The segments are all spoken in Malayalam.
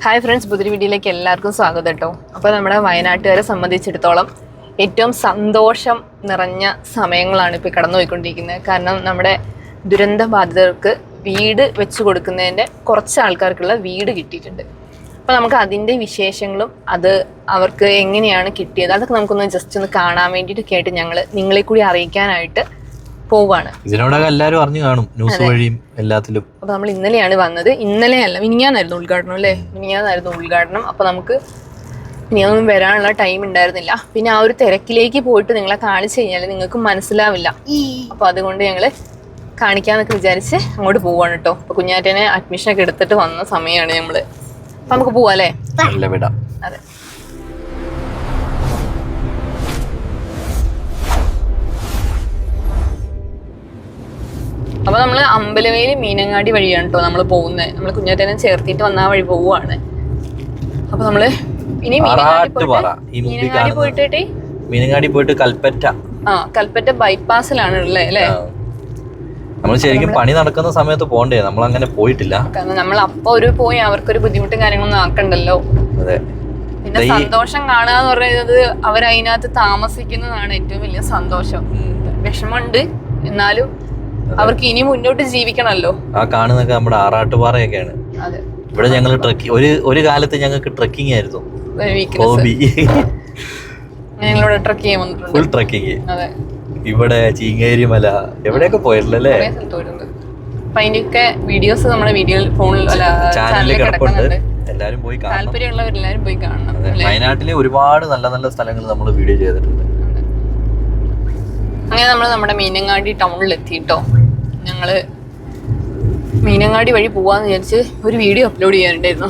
ഹായ് ഫ്രണ്ട്സ്, പുതിയ വീഡിയോയിലേക്ക് എല്ലാവർക്കും സ്വാഗതം കേട്ടോ. അപ്പോൾ നമ്മുടെ വയനാട്ടുകാരെ സംബന്ധിച്ചിടത്തോളം ഏറ്റവും സന്തോഷം നിറഞ്ഞ സമയങ്ങളാണ് ഇപ്പോൾ കടന്നു പോയിക്കൊണ്ടിരിക്കുന്നത്. കാരണം നമ്മുടെ ദുരന്ത ബാധിതർക്ക് വീട് വെച്ച് കൊടുക്കുന്നതിൻ്റെ കുറച്ച് ആൾക്കാർക്കുള്ള വീട് കിട്ടിയിട്ടുണ്ട്. അപ്പോൾ നമുക്ക് അതിൻ്റെ വിശേഷങ്ങളും അത് അവർക്ക് എങ്ങനെയാണ് കിട്ടിയത് അതൊക്കെ നമുക്കൊന്ന് ജസ്റ്റ് ഒന്ന് കാണാൻ വേണ്ടിയിട്ടൊക്കെ ആയിട്ട് ഞങ്ങൾ നിങ്ങളെ കൂടി അറിയിക്കാനായിട്ട് പോവാണ്. ഇതിനോടൊക്കെ എല്ലാവരും അറിഞ്ഞു കാണും, ന്യൂസ് വഴിയും എല്ലാത്തിലും. അപ്പൊ നമ്മൾ ഇന്നലെയാണ് വന്നത്. ഇന്നലെയല്ല, മിനിഞ്ഞാന്നായിരുന്നു ഉദ്ഘാടനം അല്ലേ? മിനിഞ്ഞാന്നായിരുന്നു ഉദ്ഘാടനം. അപ്പൊ നമുക്ക് ഇനിയൊന്നും വരാനുള്ള ടൈം ഉണ്ടായിരുന്നില്ല. പിന്നെ ആ ഒരു തിരക്കിലേക്ക് പോയിട്ട് നിങ്ങളെ കാണിച്ചു കഴിഞ്ഞാൽ നിങ്ങൾക്ക് മനസ്സിലാവില്ല. അപ്പൊ അതുകൊണ്ട് ഞങ്ങള് കാണിക്കാന്നൊക്കെ വിചാരിച്ച് അങ്ങോട്ട് പോവാണ് കേട്ടോ. അപ്പൊ കുഞ്ഞാറ്റനെ അഡ്മിഷനൊക്കെ എടുത്തിട്ട് വന്ന സമയമാണ് നമ്മള്. അപ്പൊ നമുക്ക് പോവാ അല്ലേ? അതെ. അപ്പൊ നമ്മള് അമ്പലവേലി മീനങ്ങാടി വഴിയാണ് കേട്ടോ നമ്മള് പോകുന്നത്. നമ്മള് കുഞ്ഞാറ്റനെ ചേർത്തിട്ട് വന്ന വഴി പോവാണ്. അപ്പൊ നമ്മള് ഇനി മീനങ്ങാടി പോയിട്ട് കൽപ്പറ്റ കൽപ്പറ്റ ബൈപ്പാസിലാണ് ഉള്ളത് അല്ലേ? നമ്മൾ ശരിക്കും പണി നടക്കുന്ന സമയത്ത് പോണ്ടേ, നമ്മൾ അങ്ങനെ പോയിട്ടില്ല. കാരണം നമ്മൾ അപ്പൊ പോയി അവർക്കൊരു ബുദ്ധിമുട്ടും കാര്യങ്ങളൊന്നും ആക്കണ്ടല്ലോ. പിന്നെ സന്തോഷം കാണുക എന്ന് പറയുന്നത് അവരതിനകത്ത് താമസിക്കുന്നതാണ് ഏറ്റവും വലിയ സന്തോഷം. വിഷമമുണ്ട്, എന്നാലും അവർക്ക് ഇനി മുന്നോട്ട് ജീവിക്കണമല്ലോ. ആ കാണുന്നൊക്കെ നമ്മുടെ ആറാട്ടുപാറയൊക്കെയാണ്. ഇവിടെ ഞങ്ങൾ ഒരു കാലത്ത് ഞങ്ങൾക്ക് ട്രക്കിംഗ് ആയിരുന്നു ഹോബി. ഞങ്ങളിവിടെ ട്രക്ക് ചെയ്യാൻ വന്നിട്ടുണ്ട്, ഫുൾ ട്രക്കിംഗ്. ഇവിടെ ചീങ്ങേരി മല എവിടെയൊക്കെ പോയിട്ടില്ലല്ലേ? അപ്പൊ അതിന്റെയൊക്കെ വീഡിയോസ് നമ്മുടെ ഫോണിൽ ചാനലിൽ കിടപ്പുണ്ട്. എല്ലാരും പോയി കാണണം, താല്പര്യമുള്ളവരെല്ലാരും പോയി കാണണം. വയനാട്ടിലെ ഒരുപാട് നല്ല നല്ല സ്ഥലങ്ങൾ നമ്മൾ വീഡിയോ ചെയ്തിട്ടുണ്ട്. അങ്ങനെ നമ്മൾ നമ്മുടെ മീനങ്ങാടി ടൗണിൽ എത്തിയിട്ടോ. ഞങ്ങള് മീനങ്ങാടി വഴി പോവാന്ന് വിചാരിച്ച് ഒരു വീഡിയോ അപ്ലോഡ് ചെയ്യാനുണ്ടായിരുന്നു.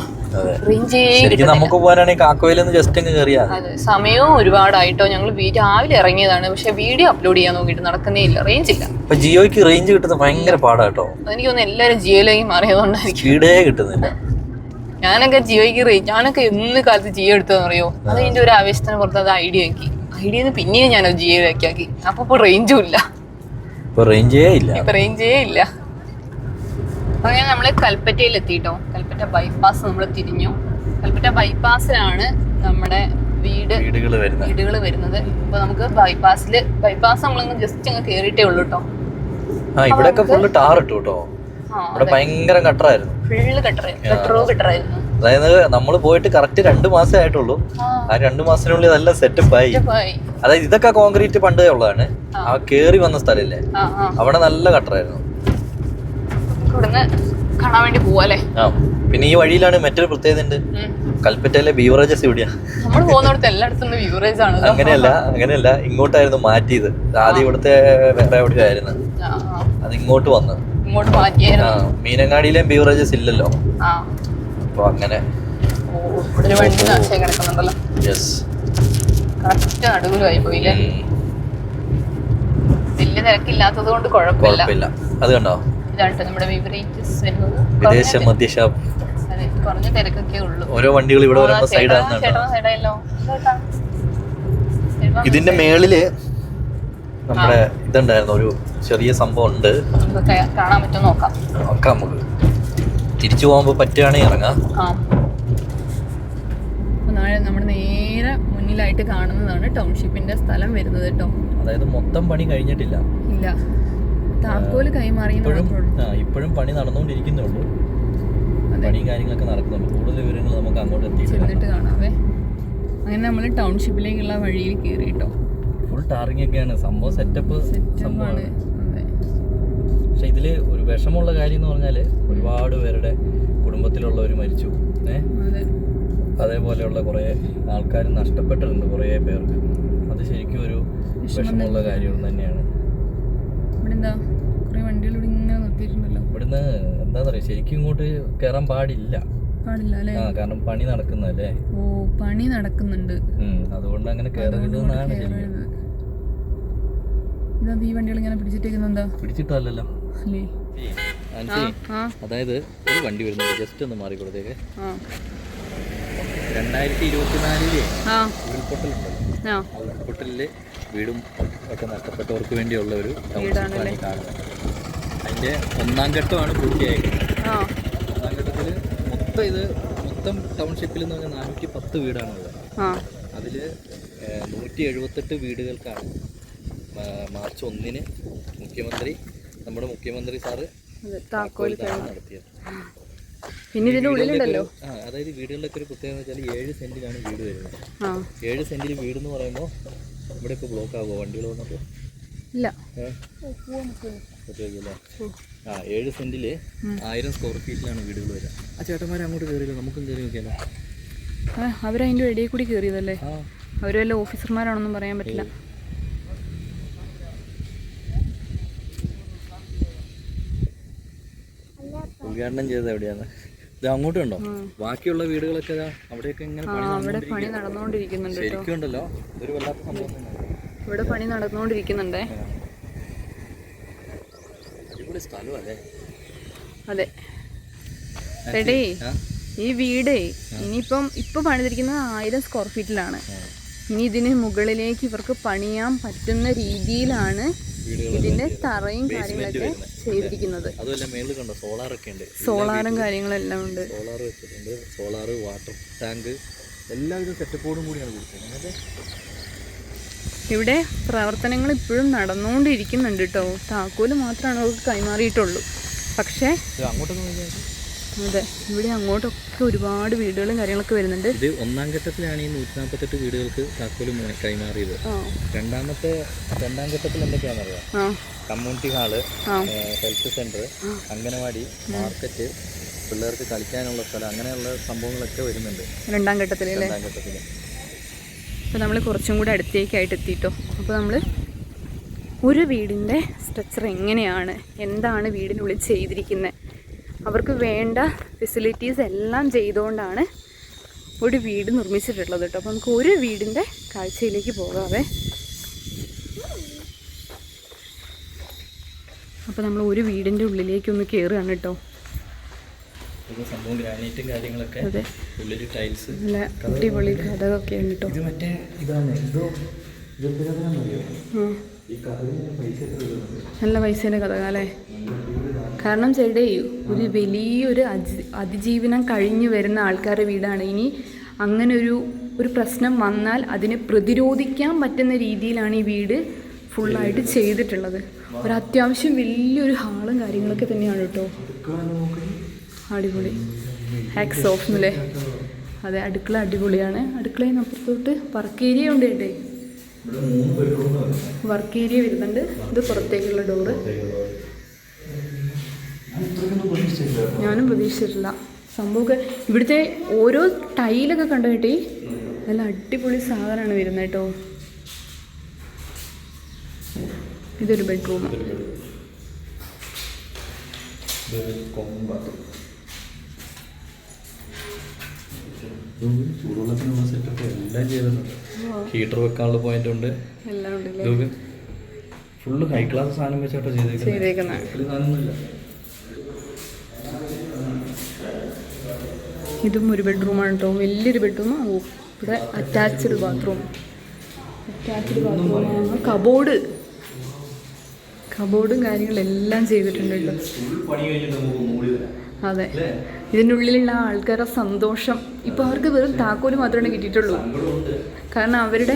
നമുക്ക് പോകാനാണെങ്കിൽ കാക്കോയിലൊന്ന് ജസ്റ്റ് അങ്ങ് കയറിയാ. അതെ, സമയവും ഒരുപാടായിട്ടോ. ഞങ്ങൾ രാവിലെ ഇറങ്ങിയതാണ്, പക്ഷെ വീഡിയോ അപ്ലോഡ് ചെയ്യാൻ നോക്കിയിട്ട് നടക്കുന്നേ ഇല്ല, റേഞ്ച് ഇല്ല. ഇപ്പൊ ജിയോയ്ക്ക് റേഞ്ച് കിട്ടുന്നത് ഭയങ്കര പാടാട്ടോ. എനിക്ക് തോന്നുന്നു എല്ലാരും ജിയോയിലേക്ക് മാറിയതുകൊണ്ടായിരിക്കും. കിട്ടുന്നില്ല. ഞാനൊക്കെ ഞാനൊക്കെ എന്ന് കാലത്ത് ജിയോ എടുത്തതെന്ന് അറിയോ? അത് ഇതിന്റെ ഒരു ആവേശത്തിന് പുറത്ത് അത് ഐഡിയ ആക്കി. ഐഡിയ പിന്നെയും ഞാൻ ജിയോയിലേക്ക് ആക്കി. അപ്പൊ റേഞ്ചും ഇല്ല, റേഞ്ചേ ഇല്ല. അങ്ങനെ നമ്മള് കൽപ്പറ്റയിൽ എത്തിയിട്ടോ. കൽപ്പറ്റ ബൈപ്പാസ് നമ്മൾ തിരിഞ്ഞു. കൽപ്പറ്റ ബൈപ്പാസിലാണ് നമ്മുടെ വീടുകൾ വരുന്നത്. അപ്പൊ നമുക്ക് ബൈപ്പാസ് നമ്മളങ്ങ് ജസ്റ്റ് അങ്ങ് കേറിയിട്ടേ ഉള്ളൂ കേട്ടോ. ഇവിടെയൊക്കെ ഫുള്ള് ടാർ ഇട്ടു കേട്ടോ. ഇവിടെ ഭയങ്കര കട്ടറായിരുന്നു. അതായത് നമ്മൾ പോയിട്ട് കറക്റ്റ് 2 മാസേ ആയിട്ടുള്ളൂ. ആ 2 മാസത്തിനുള്ളിൽ നല്ല സെറ്റപ്പ് ആയി. അതായത് ഇതൊക്കെ കോൺക്രീറ്റ് പണ്ടേ ഉള്ളതാണ്. ആ കേറി വന്ന സ്ഥലല്ലേ, അവിടെ നല്ല കട്ടറായിരുന്നു. കാണാൻ വേണ്ടി പോവാല്ലേ? പിന്നെ ഈ വഴിയിലാണ് മറ്റൊരു പ്രത്യേകത ഉണ്ട്. കൽപ്പറ്റയിലെ ബീവറേജസ് ഇവിടെയാ. നമ്മൾ പോകുന്നിടത്ത് എല്ലായിടത്തും ബീവറേജ് ആണ്. അങ്ങനെയല്ല, ഇങ്ങോട്ടായിരുന്നു മാറ്റിയത്. ആദ്യം ഇവിടുത്തെ വേറെ എവിടെയായിരുന്നു, അത് ഇങ്ങോട്ട് വന്നു. മീനങ്ങാടിയിലെയും ബീവറേജസ് ഇല്ലല്ലോ. അപ്പൊ അങ്ങനെ വലിയ തിരക്കില്ലാത്തത് കൊണ്ട് കുഴപ്പമില്ല. അത് കണ്ടോ, നമ്മുടെ വിദേശ മദ്യ ഷാപ്പ്. കുറഞ്ഞ തിരക്കൊക്കെ ഉള്ളൂ. ഓരോ വണ്ടികൾ ഇവിടെ വരുമ്പോ സൈഡാണോ. ഇതിന്റെ മേളില് നമ്മുടെ ഇതുണ്ടായിരുന്നു, ഒരു ചെറിയ സംഭവം ഉണ്ട്. കാണാൻ പറ്റുമോ നോക്കാം. നമുക്ക് തിരിച്ചു പോകുമ്പോ പറ്റുകയാണെങ്കിൽ ഇറങ്ങാം. നമ്മുടെ നേരെ മുന്നിലായിട്ട് കാണുന്നതാണ് ടൗൺഷിപ്പിന്റെ സ്ഥലം വരുന്നത് കേട്ടോ. അതായത് മൊത്തം പണി കഴിഞ്ഞിട്ടില്ല, ഇല്ല. താക്കോല് കൈമാറി ഇപ്പോഴും പണി നടന്നുകൊണ്ടിരിക്കുന്നേ ഉള്ളൂ. പണി കാര്യങ്ങളൊക്കെ നടക്കുന്നുണ്ട്. കൂടുതൽ വിവരങ്ങൾ നമുക്ക് അങ്ങോട്ട് എത്തിയിട്ട് കാണാവേ. അങ്ങനെ നമ്മൾ ടൗൺഷിപ്പിലേക്കുള്ള വഴിയിൽ കയറി കേട്ടോ. ഫുൾ ടാറിംഗ് ഒക്കെയാണ് സംഭവം, സെറ്റപ്പ് സംഭവമാണ്. പക്ഷെ ഇതില് ഒരു വിഷമമുള്ള കാര്യം എന്ന് പറഞ്ഞാല് ഒരുപാട് പേരുടെ കുടുംബത്തിലുള്ളവർ മരിച്ചു. അതേപോലെയുള്ള കുറെ ആൾക്കാർ നഷ്ടപ്പെട്ടിട്ടുണ്ട്, കുറെ പേർക്ക്. അത് ശരിക്കും ഒരു വിഷമമുള്ള കാര്യം തന്നെയാണ്. ഇവിടുന്ന് എന്താ പറയാ, ശരിക്കും ഇങ്ങോട്ട് കേറാൻ പാടില്ല. കാരണം പണി നടക്കുന്നല്ലേ. പണി നടക്കുന്നുണ്ട്, അതുകൊണ്ട് അങ്ങനെ കയറുന്നതാണ്. ഈ വണ്ടികൾ ഇങ്ങനെ പിടിച്ചിട്ടല്ലോ. അതായത് ഒരു വണ്ടി വരുന്നുണ്ട്, ജസ്റ്റ് ഒന്ന് മാറിക്കൊടുത്തേക്ക്. 2024 ഉരുൾപൊട്ടലുണ്ടല്ലോ, ഉരുൾപൊട്ടലില് വീടും ഒക്കെ നഷ്ടപ്പെട്ടവർക്ക് വേണ്ടിയുള്ള ഒരു പണി കാണുന്നത്. അതിന്റെ 1ാം ഘട്ടമാണ് പൂർത്തിയായിരിക്കുന്നത്. 1ാം ഘട്ടത്തിൽ മൊത്തം മൊത്തം ടൗൺഷിപ്പിൽ എന്ന് പറഞ്ഞാൽ 410 വീടാണുള്ളത്. അതില് 178 വീടുകൾക്കാണ് മാർച്ച് 1-ന് നമ്മുടെ മുഖ്യമന്ത്രി സാറ് താക്കോൽ ദാനം നടത്തിയത്. പിന്നെ ഇതിന്റെ ഉള്ളിലുണ്ടല്ലോ, അതായത് വീടുകളിലൊക്കെ ഒരു പ്രത്യേകത വെച്ചാൽ 7 സെന്റിലാണ് വീട് വരുന്നത്. 7 സെന്റിൽ വീട് എന്ന് പറയുമ്പോൾ ഇവിടെ ഇപ്പോൾ ബ്ലോക്ക് ആകുമോ വണ്ടികൾ വന്നപ്പോൾ? ഇല്ല. 7 സെന്റില് 1000 സ്ക്വയർ ഫീറ്റിലാണ് വീടുകൾ വരിക. ആ ചേട്ടന്മാരെ അങ്ങോട്ട് കയറിയില്ല, നമുക്കും കയറി നോക്കിയാലോ? അവരതിൻ്റെ ഇടയിൽ കൂടി കയറിയതല്ലേ? അവർ വല്ല ഓഫീസർമാരാണെന്നും പറയാൻ പറ്റില്ല. ഉദ്ഘാടനം ചെയ്തത് എവിടെയാണ്? ഇത് അങ്ങോട്ടും ഉണ്ടോ? ബാക്കിയുള്ള വീടുകളൊക്കെ അവിടെയൊക്കെ ഇങ്ങനെ പണി നടന്നുകൊണ്ടിരിക്കുന്നുണ്ട്. ശരിക്കും ഉണ്ടല്ലോ, ഒരു വല്ലാത്ത സംഭവം. ഇവിടെ പണി നടന്നുകൊണ്ടിരിക്കുന്നുണ്ടേ. ഇവിടെ സ്ഥലമല്ലേ? അതെ. എടേ, ഈ വീടേ ഇപ്പൊ പണിതിരിക്കുന്നത് 1000 സ്ക്വയർ ഫീറ്റിലാണ്. ഇനി ഇതിന് മുകളിലേക്ക് ഇവർക്ക് പണിയാൻ പറ്റുന്ന രീതിയിലാണ് ഇതിന്റെ തറയും കാര്യങ്ങളൊക്കെ ചെയ്തിരിക്കുന്നത്. സോളാറും കാര്യങ്ങളെല്ലാം ഉണ്ട്. സോളാർ വെച്ചിട്ടുണ്ട്. സോളാർ, വാട്ടർ ടാങ്ക്, എല്ലാവിധ സെറ്റപ്പോടും കൂടിയാണ് കൊടുക്കുന്നത്. ഇവിടെ പ്രവർത്തനങ്ങൾ ഇപ്പോഴും നടന്നുകൊണ്ടിരിക്കുന്നുണ്ട് കേട്ടോ. താക്കോല് മാത്രമാണ് അവർക്ക് കൈമാറിയിട്ടുള്ളൂ. പക്ഷേ അതെ, ഇവിടെ അങ്ങോട്ടൊക്കെ ഒരുപാട് വീടുകളും കാര്യങ്ങളൊക്കെ വരുന്നുണ്ട്. ഇത് 1-ാം ഘട്ടത്തിലാണ് ഈ 148 വീടുകൾക്ക് താക്കോല് കൈമാറിയത്. രണ്ടാം ഘട്ടത്തിൽ എന്തൊക്കെയാണെന്നറിയാം? Community hall, health centre, anganwadi, market, പിള്ളേർക്ക് കളിക്കാനുള്ള സ്ഥലം, അങ്ങനെയുള്ള സംഭവങ്ങളൊക്കെ വരുന്നുണ്ട് 2-ാം ഘട്ടത്തിൽ. അപ്പോൾ നമ്മൾ കുറച്ചും കൂടെ അടുത്തേക്കായിട്ട് എത്തിയിട്ടോ. അപ്പോൾ നമ്മൾ ഒരു വീടിൻ്റെ സ്ട്രക്ചർ എങ്ങനെയാണ്, എന്താണ് വീടിനുള്ളിൽ ചെയ്തിരിക്കുന്നത്, അവർക്ക് വേണ്ട ഫെസിലിറ്റീസ് എല്ലാം ചെയ്തുകൊണ്ടാണ് ഒരു വീട് നിർമ്മിച്ചിട്ടുള്ളത് കേട്ടോ. അപ്പോൾ നമുക്ക് ഒരു വീടിൻ്റെ കാഴ്ചയിലേക്ക് പോകാവേ. അപ്പോൾ നമ്മൾ ഒരു വീടിൻ്റെ ഉള്ളിലേക്ക് ഒന്ന് കയറുകയാണ് കേട്ടോ. അതെ, നല്ല അടിപൊളി കഥകളൊക്കെ ഉണ്ട് കേട്ടോ. നല്ല പൈസേൻ്റെ കഥ അല്ലേ? കാരണം ചേട്ടേ, ഒരു വലിയൊരു അതിജീവനം കഴിഞ്ഞു വരുന്ന ആൾക്കാരുടെ വീടാണ്. ഇനി അങ്ങനെ ഒരു പ്രശ്നം വന്നാൽ അതിനെ പ്രതിരോധിക്കാൻ പറ്റുന്ന രീതിയിലാണ് ഈ വീട് ഫുള്ളായിട്ട് ചെയ്തിട്ടുള്ളത്. ഒരു അത്യാവശ്യം വലിയൊരു ഹാളും കാര്യങ്ങളൊക്കെ തന്നെയാണ് കേട്ടോ. അടിപൊളി. ഹാക്സ് ഓഫ് എന്നല്ലേ? അതെ, അടുക്കള അടിപൊളിയാണ്. അടുക്കളയിൽ അപ്പുറത്തോട്ട് വർക്ക് ഏരിയ ഉണ്ട് കേട്ടേ. വർക്ക് ഏരിയ വരുന്നുണ്ട്. ഇത് പുറത്തേക്കുള്ള ഡോറ്. ഞാനും പ്രതീക്ഷിച്ചിട്ടില്ല സംഭവമൊക്കെ. ഇവിടുത്തെ ഓരോ ടൈലൊക്കെ കണ്ടു കേട്ടേ, നല്ല അടിപൊളി സാധനമാണ് വരുന്നത് കേട്ടോ. ഇതൊരു ബെഡ്റൂം. ചൂടുവെള്ളത്തിനുള്ള സെറ്റപ്പ് എല്ലാം ചെയ്തിട്ടുണ്ട്. ഹീറ്റർ വെക്കാനുള്ള പോയിന്റ് ഉണ്ട്. എല്ലാം ഉണ്ട്. ഫുള്ള് ഹൈ ക്ലാസ് സാധനം വെച്ചോട്ടോ ചെയ്തേക്കുന്നത്. സാധനമൊന്നുമില്ല. ഇതും ഒരു ബെഡ്റൂമാണ് കേട്ടോ. വലിയൊരു ബെഡ്റൂം. ഇവിടെ അറ്റാച്ച്ഡ് ബാത്റൂം. കബോർഡും കാര്യങ്ങളെല്ലാം ചെയ്തിട്ടുണ്ട് കേട്ടോ. അതെ, ഇതിൻ്റെ ഉള്ളിലുള്ള ആൾക്കാരുടെ സന്തോഷം. ഇപ്പോൾ അവർക്ക് വെറും താക്കോല് മാത്രമേ കിട്ടിയിട്ടുള്ളൂ. കാരണം അവരുടെ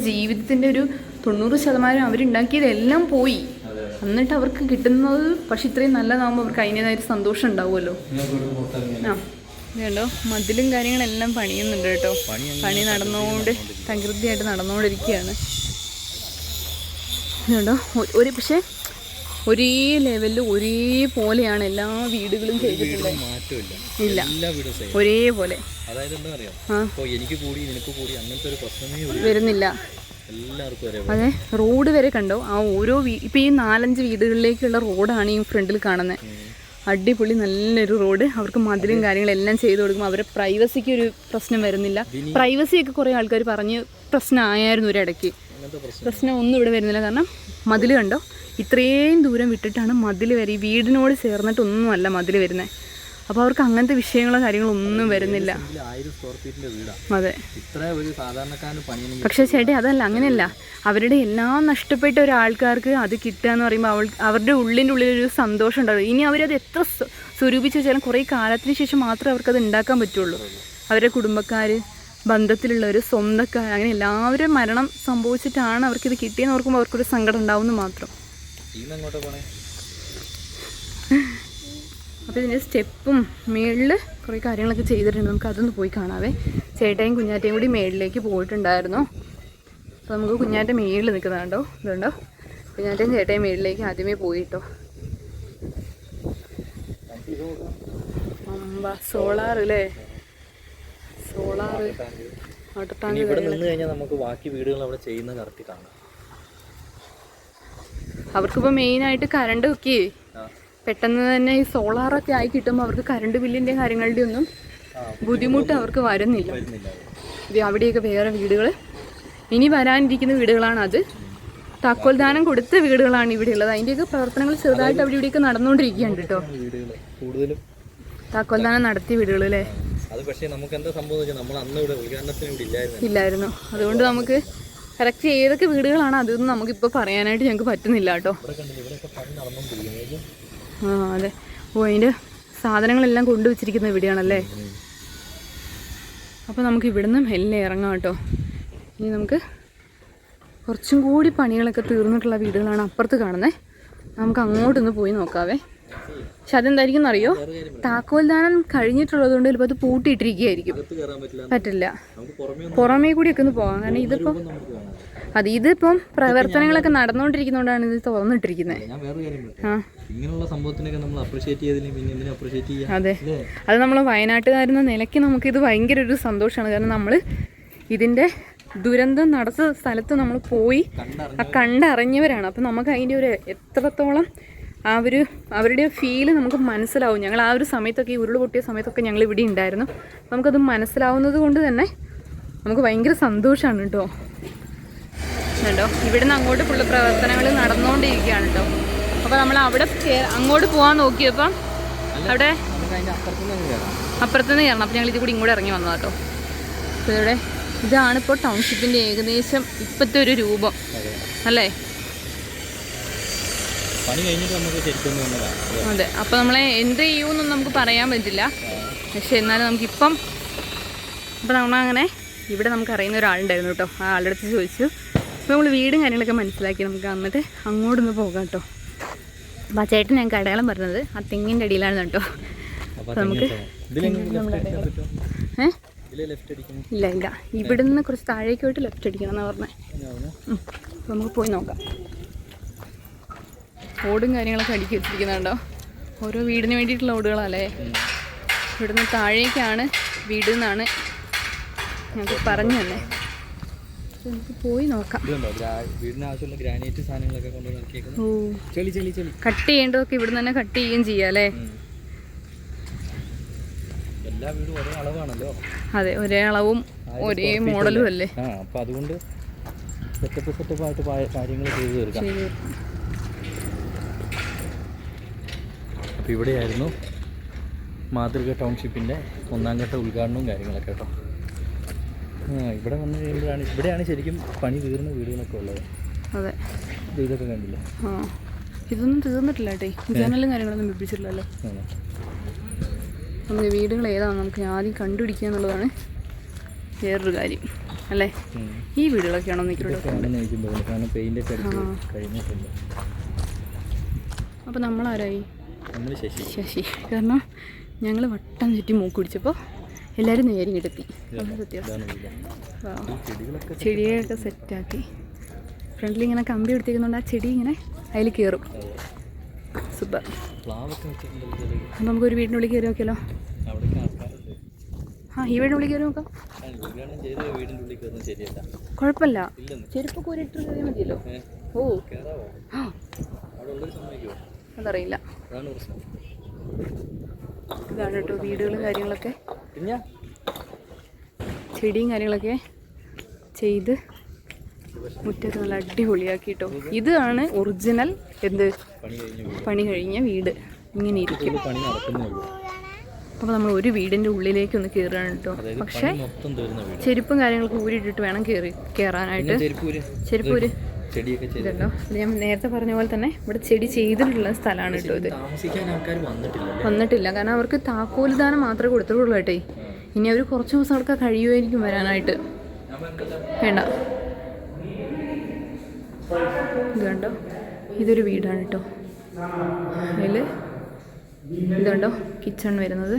ജീവിതത്തിൻ്റെ ഒരു 90% അവരുണ്ടാക്കിയതെല്ലാം പോയി. എന്നിട്ട് അവർക്ക് കിട്ടുന്നത് പക്ഷെ ഇത്രയും നല്ലതാകുമ്പോൾ അവർക്ക് അതിൻ്റേതായൊരു സന്തോഷം ഉണ്ടാവുമല്ലോ. വേണ്ടോ, മതിലും കാര്യങ്ങളെല്ലാം പണിയുന്നുണ്ട് കേട്ടോ. പണി തകൃതിയായിട്ട് നടന്നുകൊണ്ടിരിക്കുകയാണ്. വേണ്ടോ, പക്ഷേ ഒരേ ലെവലിൽ ഒരേപോലെയാണ് എല്ലാ വീടുകളും ചെയ്തിട്ടുള്ളത്. ഇല്ല, ഒരേപോലെ വരുന്നില്ല. അതെ, റോഡ് വരെ കണ്ടോ. ആ ഓരോ ഇപ്പം ഈ 4-5 വീടുകളിലേക്കുള്ള റോഡാണ് ഈ ഫ്രണ്ടിൽ കാണുന്നത്. അടിപൊളി നല്ലൊരു റോഡ്. അവർക്ക് മതിലും കാര്യങ്ങളെല്ലാം ചെയ്ത് കൊടുക്കും. അവരെ പ്രൈവസിക്ക് ഒരു പ്രശ്നം വരുന്നില്ല. പ്രൈവസിയൊക്കെ കുറേ ആൾക്കാർ പറഞ്ഞ് പ്രശ്നമായിരുന്നു ഒരിടയ്ക്ക്. പ്രശ്നം ഒന്നും ഇവിടെ വരുന്നില്ല. കാരണം മതിൽ കണ്ടോ, ഇത്രയും ദൂരം വിട്ടിട്ടാണ് മതിൽ വരെ. ഈ വീടിനോട് ചേർന്നിട്ടൊന്നുമല്ല മതിൽ വരുന്നത്. അപ്പോൾ അവർക്ക് അങ്ങനത്തെ വിഷയങ്ങളോ കാര്യങ്ങളോ ഒന്നും വരുന്നില്ല. 1000 സ്ക്വയർ ഫീറ്റിന്റെ വീടാണ്. അതെ. ഇത്ര ഒരു സാധാരണക്കാരന് പണിയൊന്നും. പക്ഷേ ചേട്ടൻ അതല്ല, അങ്ങനെയല്ല. അവരുടെ എല്ലാം നഷ്ടപ്പെട്ട ഒരാൾക്കാർക്ക് അത് കിട്ടുക എന്ന് പറയുമ്പോൾ അവരുടെ ഉള്ളിൻ്റെ ഉള്ളിലൊരു സന്തോഷം ഉണ്ടാവും. ഇനി അവരത് എത്ര സ്വരൂപിച്ച് വെച്ചാലും കുറേ കാലത്തിന് ശേഷം മാത്രമേ അവർക്കത് ഉണ്ടാക്കാൻ പറ്റുള്ളൂ. അവരുടെ കുടുംബക്കാർ, ബന്ധത്തിലുള്ളവർ, സ്വന്തക്കാർ, അങ്ങനെ എല്ലാവരും മരണം സംഭവിച്ചിട്ടാണ് അവർക്കിത് കിട്ടിയെന്ന് ഓർക്കുമ്പോൾ അവർക്കൊരു സങ്കടം ഉണ്ടാവുമെന്ന് മാത്രം. അപ്പോൾ ഇതിൻ്റെ സ്റ്റെപ്പും മേളിൽ കുറേ കാര്യങ്ങളൊക്കെ ചെയ്തിട്ടുണ്ട്. നമുക്ക് അതൊന്ന് പോയി കാണാവേ. ചേട്ടയും കുഞ്ഞാറ്റയും കൂടി മേളിലേക്ക് പോയിട്ടുണ്ടായിരുന്നു. അപ്പോൾ നമുക്ക് കുഞ്ഞാറ്റ മേളിൽ നിൽക്കുന്നതുണ്ടോ, ഇതുണ്ടോ, കുഞ്ഞാറ്റയും ചേട്ടയും മേളിലേക്ക് ആദ്യമേ പോയിട്ടോ. സോളാർ അല്ലേ, സോളാർ വാട്ടർ ടാങ്ക്. ഇവിടെ നിന്ന് കഴിഞ്ഞാൽ നമുക്ക് ബാക്കി വീടുകൾ അവിടെ ചെയ്യുന്ന കറക്റ്റ് കാണാം. അവർക്കിപ്പോൾ മെയിനായിട്ട് കറണ്ട് ഒക്കെ പെട്ടെന്ന് തന്നെ ഈ സോളാറൊക്കെ ആയി കിട്ടുമ്പോൾ അവർക്ക് കറണ്ട് ബില്ലിൻ്റെ കാര്യങ്ങളുടെ ഒന്നും ബുദ്ധിമുട്ട് അവർക്ക് വരുന്നില്ല. ഇത് അവിടെയൊക്കെ വേറെ വീടുകൾ, ഇനി വരാനിരിക്കുന്ന വീടുകളാണ്. അത് താക്കോൽദാനം കൊടുത്ത വീടുകളാണ് ഇവിടെ ഉള്ളത്. അതിൻ്റെയൊക്കെ പ്രവർത്തനങ്ങൾ ചെറുതായിട്ട് അവിടെ ഇവിടെയൊക്കെ നടന്നുകൊണ്ടിരിക്കുകയാണ് കേട്ടോ. താക്കോൽദാനം നടത്തിയ വീടുകൾ അല്ലേ. അത് പക്ഷേ നമുക്ക് എന്താ സംഭവം, നമ്മൾ അന്ന് ഇവിടെ ഉദ്ഘാടനത്തിന് ഇവിടെ ഇല്ലായിരുന്നു. അതുകൊണ്ട് നമുക്ക് കറക്റ്റ് ഏതൊക്കെ വീടുകളാണ് അതൊന്നും നമുക്കിപ്പോൾ പറയാനായിട്ട് ഞങ്ങൾക്ക് പറ്റുന്നില്ല കേട്ടോ. ആ അതെ. ഓ, അതിൻ്റെ സാധനങ്ങളെല്ലാം കൊണ്ടുവച്ചിരിക്കുന്ന ഇവിടെയാണല്ലേ. അപ്പോൾ നമുക്ക് ഇവിടുന്ന് മെല്ലെ ഇറങ്ങാം കേട്ടോ. ഇനി നമുക്ക് കുറച്ചും കൂടി പണികളൊക്കെ തീർന്നിട്ടുള്ള വീടുകളാണ് അപ്പുറത്ത് കാണുന്നത്. നമുക്ക് അങ്ങോട്ടൊന്ന് പോയി നോക്കാവേ. പക്ഷെ അതെന്തായിരിക്കും എന്നറിയോ, താക്കോൽദാനം കഴിഞ്ഞിട്ടുള്ളത് കൊണ്ട് ചിലപ്പോൾ അത് പൂട്ടിയിട്ടിരിക്കുകയായിരിക്കും. പറ്റില്ല, പുറമേ കൂടിയൊക്കെ ഒന്ന് പോകാം. കാരണം ഇതിപ്പം പ്രവർത്തനങ്ങളൊക്കെ നടന്നുകൊണ്ടിരിക്കുന്നതുകൊണ്ടാണ് ഇത് തുറന്നിട്ടിരിക്കുന്നത്. അതെ, അത് നമ്മൾ വയനാട്ടുകാരെന്ന നിലയ്ക്ക് നമുക്കിത് ഭയങ്കര ഒരു സന്തോഷമാണ്. കാരണം നമ്മൾ ഇതിൻ്റെ ദുരന്തം നടന്ന സ്ഥലത്ത് നമ്മൾ പോയി കണ്ടറിഞ്ഞവരാണ്. അപ്പം നമുക്ക് അതിൻ്റെ ഒരു എത്രത്തോളം അവരുടെ ഫീല് നമുക്ക് മനസ്സിലാവും. ഞങ്ങൾ ആ ഒരു സമയത്തൊക്കെ, ഈ ഉരുൾ പൊട്ടിയ സമയത്തൊക്കെ ഞങ്ങൾ ഇവിടെ ഉണ്ടായിരുന്നു. നമുക്കത് മനസ്സിലാവുന്നത് കൊണ്ട് തന്നെ നമുക്ക് ഭയങ്കര സന്തോഷമാണ് കേട്ടോ. കേട്ടോ, ഇവിടുന്ന് അങ്ങോട്ട് ഫുള്ള് പ്രവർത്തനങ്ങൾ നടന്നുകൊണ്ടിരിക്കുകയാണ് കേട്ടോ. അപ്പോൾ നമ്മൾ അവിടെ അങ്ങോട്ട് പോകാൻ നോക്കിയപ്പം അവിടെ അപ്പുറത്തുനിന്ന് കയറണം. അപ്പോൾ ഞങ്ങൾ ഇത് കൂടി ഇങ്ങോട്ട് ഇറങ്ങി വന്നതാണ് കേട്ടോ. അപ്പോൾ ഇവിടെ ഇതാണിപ്പോൾ ടൗൺഷിപ്പിൻ്റെ ഏകദേശം ഇപ്പോഴത്തെ ഒരു രൂപം അല്ലേ. അതെ. അപ്പോൾ നമ്മളെ എന്ത് ചെയ്യുമെന്നൊന്നും നമുക്ക് പറയാൻ പറ്റില്ല. പക്ഷെ എന്നാലും നമുക്കിപ്പം ഇപ്പം നമ്മളങ്ങനെ ഇവിടെ നമുക്ക് അറിയുന്ന ഒരാളുണ്ടായിരുന്നു കേട്ടോ. ആ ആളുടെ അടുത്ത് ചോദിച്ചു. അപ്പോൾ നമ്മൾ വീടും കാര്യങ്ങളൊക്കെ മനസ്സിലാക്കി നമുക്ക് എന്നിട്ട് അങ്ങോട്ടൊന്ന് പോകാം കേട്ടോ. അപ്പോൾ ആ ചേട്ടൻ ഞങ്ങൾക്ക് അടയാളം പറഞ്ഞത് ആ തെങ്ങിൻ്റെ അടിയിലാണ് കേട്ടോ. അപ്പോൾ നമുക്ക് ഇല്ല ഇവിടുന്ന് കുറച്ച് താഴേക്ക് പോയിട്ട് ലെഫ്റ്റ് അടിക്കണം എന്നാണ് പറഞ്ഞത്. അപ്പോൾ നമുക്ക് പോയി നോക്കാം. ഓടും കാര്യങ്ങളൊക്കെ അടുക്കി വെച്ചിരിക്കുന്നുണ്ടോ, ഓരോ വീടിന് വേണ്ടിയിട്ടുള്ള ഓടുകളല്ലേ. ഇവിടുന്ന് താഴേക്കാണ് വീട് എന്നാണ് ഞങ്ങൾക്ക് പറഞ്ഞു തന്നെ. നമുക്ക് പോയി നോക്കാം. ഓ, കട്ട് ചെയ്യേണ്ടതൊക്കെ ഇവിടുന്ന് തന്നെ കട്ട് ചെയ്യുകയും ചെയ്യാം അല്ലേ. അതെ, ഒരേ അളവും ഒരേ മോഡലും അല്ലേ. അതുകൊണ്ട് സെറ്റപ്പായിട്ട് കാര്യങ്ങൾ ചെയ്തു തീർക്കാം. അപ്പോൾ ഇവിടെയായിരുന്നു മാതൃക ടൗൺഷിപ്പിൻ്റെ 1ാം ഘട്ട ഉദ്ഘാടനവും കാര്യങ്ങളൊക്കെ കേട്ടോ. ഇവിടെ വന്നു കഴിയുമ്പോഴാണ് ഇവിടെയാണ് ശരിക്കും പണി തീർന്ന വീടുകളൊക്കെ ഉള്ളത്. അതെ, ഇതൊക്കെ കണ്ടില്ല. ഇതൊന്നും തീർന്നിട്ടില്ല കേട്ടോ. ജനലും കാര്യങ്ങളൊന്നും വെപ്പിച്ചിട്ടില്ലല്ലോ. നമുക്ക് വീടുകൾ ഏതാണ് നമുക്ക് ആദ്യം കണ്ടുപിടിക്കുക എന്നുള്ളതാണ് വേറൊരു കാര്യം അല്ലേ. ഈ വീടുകളൊക്കെയാണോ നിൽക്കുന്നത്. അപ്പോൾ നമ്മളാരായി? ശശി. കാരണം ഞങ്ങൾ വട്ടം ചുറ്റി മൂക്ക് പിടിച്ചപ്പോൾ എല്ലാവരും നേരെ കിടത്തി. ചെടിയൊക്കെ സെറ്റാക്കി ഫ്രണ്ടിൽ ഇങ്ങനെ കമ്പി എടുത്തിരിക്കുന്നുണ്ട്. ആ ചെടി ഇങ്ങനെ അതിൽ കയറും. സൂപ്പർ. അപ്പം നമുക്കൊരു വീടിനുള്ളിൽ കയറി നോക്കിയാലോ. ഈ വീടിനുള്ളിൽ കയറി നോക്കാം. കുഴപ്പമില്ല, ചെരുപ്പ് കോരിട്ട് കയറിയാൽ മതിയല്ലോ. ഓ, അതറിയില്ല. ഇതാണ് കേട്ടോ വീടുകളും കാര്യങ്ങളൊക്കെ, ചെടിയും കാര്യങ്ങളൊക്കെ ചെയ്ത് മുറ്റത്ത് നല്ല അടിപൊളിയാക്കിട്ടോ. ഇതാണ് ഒറിജിനൽ പണി കഴിഞ്ഞ വീട്. ഇങ്ങനെ ഇരിക്കും. അപ്പോൾ നമ്മൾ ഒരു വീടിൻ്റെ ഉള്ളിലേക്ക് ഒന്ന് കയറുകയാണ് കേട്ടോ. പക്ഷേ ചെരുപ്പും കാര്യങ്ങളൊക്കെ ഊരിയിട്ടിട്ട് വേണം കയറാനായിട്ട്. ചെരുപ്പൂര് ഇതുണ്ടോ, ഞാൻ നേരത്തെ പറഞ്ഞ പോലെ തന്നെ ഇവിടെ ചെടി ചെയ്തിട്ടുള്ള സ്ഥലമാണ് കേട്ടോ ഇത്. വന്നിട്ടില്ല, കാരണം അവർക്ക് താക്കോൽദാനം മാത്രമേ കൊടുത്തിട്ടുള്ളൂ കേട്ടേ. ഇനി അവർ കുറച്ച് ദിവസങ്ങളൊക്കെ കഴിയുമായിരിക്കും വരാനായിട്ട്. വേണ്ട, ഇത് കണ്ടോ, ഇതൊരു വീടാണ് കേട്ടോ. അതിൽ ഇതുണ്ടോ കിച്ചൺ വരുന്നത്,